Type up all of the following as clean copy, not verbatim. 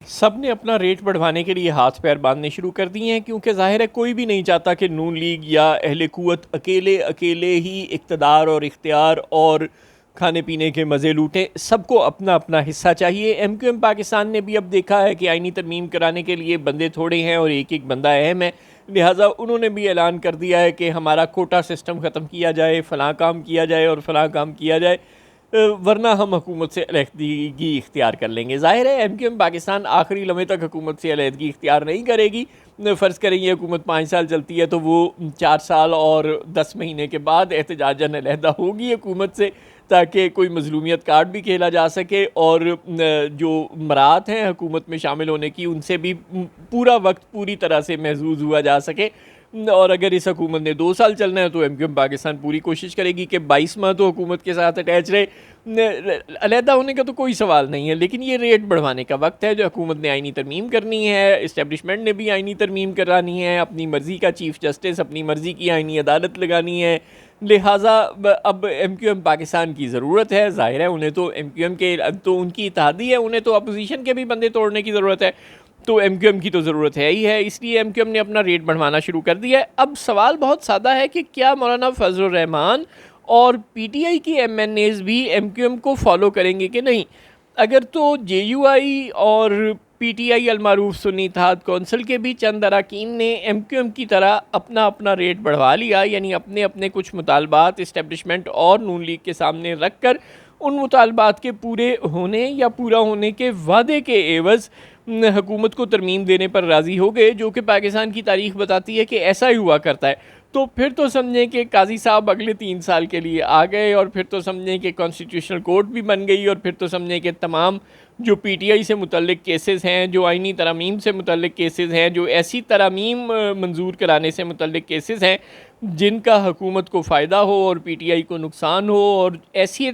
سب نے اپنا ریٹ بڑھوانے کے لیے ہاتھ پیر باندھنے شروع کر دیے ہیں، کیونکہ ظاہر ہے کوئی بھی نہیں چاہتا کہ نون لیگ یا اہل قوت اکیلے ہی اقتدار اور اختیار اور کھانے پینے کے مزے لوٹیں. سب کو اپنا اپنا حصہ چاہیے. ایم کیو ایم پاکستان نے بھی اب دیکھا ہے کہ آئینی ترمیم کرانے کے لیے بندے تھوڑے ہیں اور ایک ایک بندہ اہم ہے، لہٰذا انہوں نے بھی اعلان کر دیا ہے کہ ہمارا کوٹا سسٹم ختم کیا جائے، فلاں کام کیا جائے اور فلاں کام کیا جائے، ورنہ ہم حکومت سے علیحدگی اختیار کر لیں گے. ظاہر ہے ایم کیو ایم پاکستان آخری لمحے تک حکومت سے علیحدگی اختیار نہیں کرے گی. فرض کریں یہ حکومت 5 سال چلتی ہے تو وہ 4 سال اور 10 مہینے کے بعد احتجاجاً علیحدہ ہوگی حکومت سے، تاکہ کوئی مظلومیت کارڈ بھی کھیلا جا سکے اور جو مراد ہیں حکومت میں شامل ہونے کی ان سے بھی پورا وقت پوری طرح سے محظوظ ہوا جا سکے. اور اگر اس حکومت نے 2 سال چلنا ہے تو ایم کیو ایم پاکستان پوری کوشش کرے گی کہ 22 ماہ تو حکومت کے ساتھ اٹیچ رہے. علیحدہ ہونے کا تو کوئی سوال نہیں ہے، لیکن یہ ریٹ بڑھوانے کا وقت ہے. جو حکومت نے آئینی ترمیم کرنی ہے، اسٹیبلشمنٹ نے بھی آئینی ترمیم کرانی ہے، اپنی مرضی کا چیف جسٹس، اپنی مرضی کی آئینی عدالت لگانی ہے، لہٰذا اب ایم کیو ایم پاکستان کی ضرورت ہے. ظاہر ہے انہیں تو ایم کیو ایم کے تو ان کی اتحادی ہے، انہیں تو اپوزیشن کے بھی بندے توڑنے کی ضرورت ہے، تو ایم کیو ایم کی تو ضرورت ہے ہی ہے. اس لیے ایم کیو ایم نے اپنا ریٹ بڑھوانا شروع کر دیا ہے. اب سوال بہت سادہ ہے کہ کیا مولانا فضل الرحمان اور پی ٹی آئی کی ایم این ایز بھی ایم کیو ایم کو فالو کریں گے کہ نہیں؟ اگر تو جے یو آئی اور پی ٹی آئی المعروف سنی اتحاد کونسل کے بھی چند اراکین نے ایم کیو ایم کی طرح اپنا اپنا ریٹ بڑھوا لیا، یعنی اپنے اپنے کچھ مطالبات اسٹیبلشمنٹ اور نون لیگ کے سامنے رکھ کر ان مطالبات کے پورے ہونے یا پورا ہونے کے وعدے کے عوض حکومت کو ترمیم دینے پر راضی ہو گئے، جو کہ پاکستان کی تاریخ بتاتی ہے کہ ایسا ہی ہوا کرتا ہے. تو پھر تو سمجھیں کہ قاضی صاحب اگلے 3 سال کے لیے آ گئے، اور پھر تو سمجھیں کہ کانسٹیٹیوشنل کورٹ بھی بن گئی، اور پھر تو سمجھیں کہ تمام جو پی ٹی آئی سے متعلق کیسز ہیں، جو آئینی ترامیم سے متعلق کیسز ہیں، جو ایسی ترامیم منظور کرانے سے متعلق کیسز ہیں جن کا حکومت کو فائدہ ہو اور پی ٹی آئی کو نقصان ہو، اور ایسی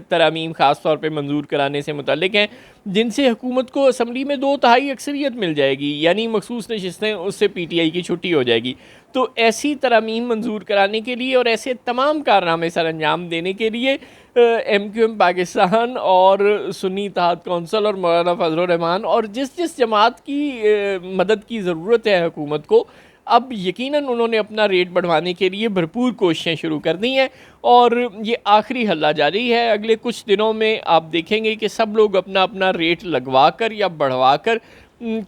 ترامیم خاص طور پہ منظور کرانے سے متعلق ہیں جن سے حکومت کو اسمبلی میں 2/3 اکثریت مل جائے گی، یعنی مخصوص نشستیں، اس سے پی ٹی آئی کی چھٹی ہو جائے گی. تو ایسی ترامیم منظور کرانے کے لیے اور ایسے تمام کارنامے سر انجام دینے کے لیے ایم کیو ایم پاکستان اور سنی اتحاد کونسل اور مولانا فضل الرحمان اور جس جماعت کی مدد کی ضرورت ہے حکومت کو، اب یقیناً انہوں نے اپنا ریٹ بڑھوانے کے لیے بھرپور کوششیں شروع کر دی ہیں، اور یہ آخری ہلہ جاری ہے. اگلے کچھ دنوں میں آپ دیکھیں گے کہ سب لوگ اپنا اپنا ریٹ لگوا کر یا بڑھوا کر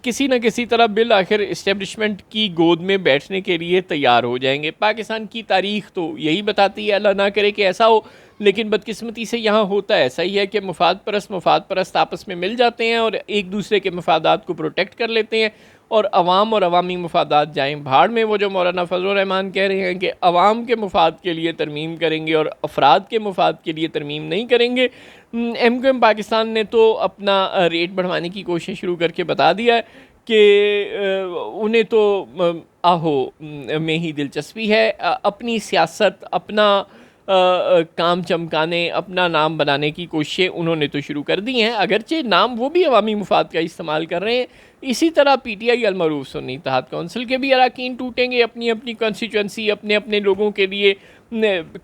کسی نہ کسی طرح بالآخر اسٹیبلشمنٹ کی گود میں بیٹھنے کے لیے تیار ہو جائیں گے. پاکستان کی تاریخ تو یہی بتاتی ہے، اللہ نہ کرے کہ ایسا ہو، لیکن بدقسمتی سے یہاں ہوتا ایسا ہی ہے کہ مفاد پرست آپس میں مل جاتے ہیں اور ایک دوسرے کے مفادات کو پروٹیکٹ کر لیتے ہیں، اور عوام اور عوامی مفادات جائیں بھاڑ میں. وہ جو مولانا فضل الرحمان کہہ رہے ہیں کہ عوام کے مفاد کے لیے ترمیم کریں گے اور افراد کے مفاد کے لیے ترمیم نہیں کریں گے. ایم کیو ایم پاکستان نے تو اپنا ریٹ بڑھوانے کی کوشش شروع کر کے بتا دیا ہے کہ انہیں تو آہو میں ہی دلچسپی ہے، اپنی سیاست، اپنا کام چمکانے، اپنا نام بنانے کی کوششیں انہوں نے تو شروع کر دی ہیں، اگرچہ نام وہ بھی عوامی مفاد کا استعمال کر رہے ہیں. اسی طرح پی ٹی آئی المعروف سنی اتحاد کونسل کے بھی اراکین ٹوٹیں گے اپنی اپنی کانسٹیچوئنسی، اپنے اپنے لوگوں کے لیے.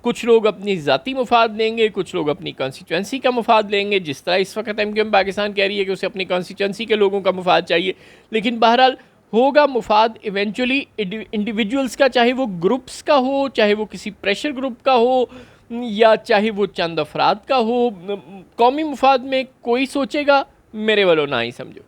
کچھ لوگ اپنی ذاتی مفاد لیں گے، کچھ لوگ اپنی کانسٹیچوئنسی کا مفاد لیں گے، جس طرح اس وقت ایم کیو ایم پاکستان کہہ رہی ہے کہ اسے اپنی کانسٹیچوئنسی کے لوگوں کا مفاد چاہیے. لیکن بہرحال ہوگا مفاد ایونچولی انڈیویجولز کا، چاہے وہ گروپس کا ہو، چاہے وہ کسی پریشر گروپ کا ہو، یا چاہے وہ چند افراد کا ہو. قومی مفاد میں کوئی سوچے گا، میرے والوں نہ ہی سمجھو.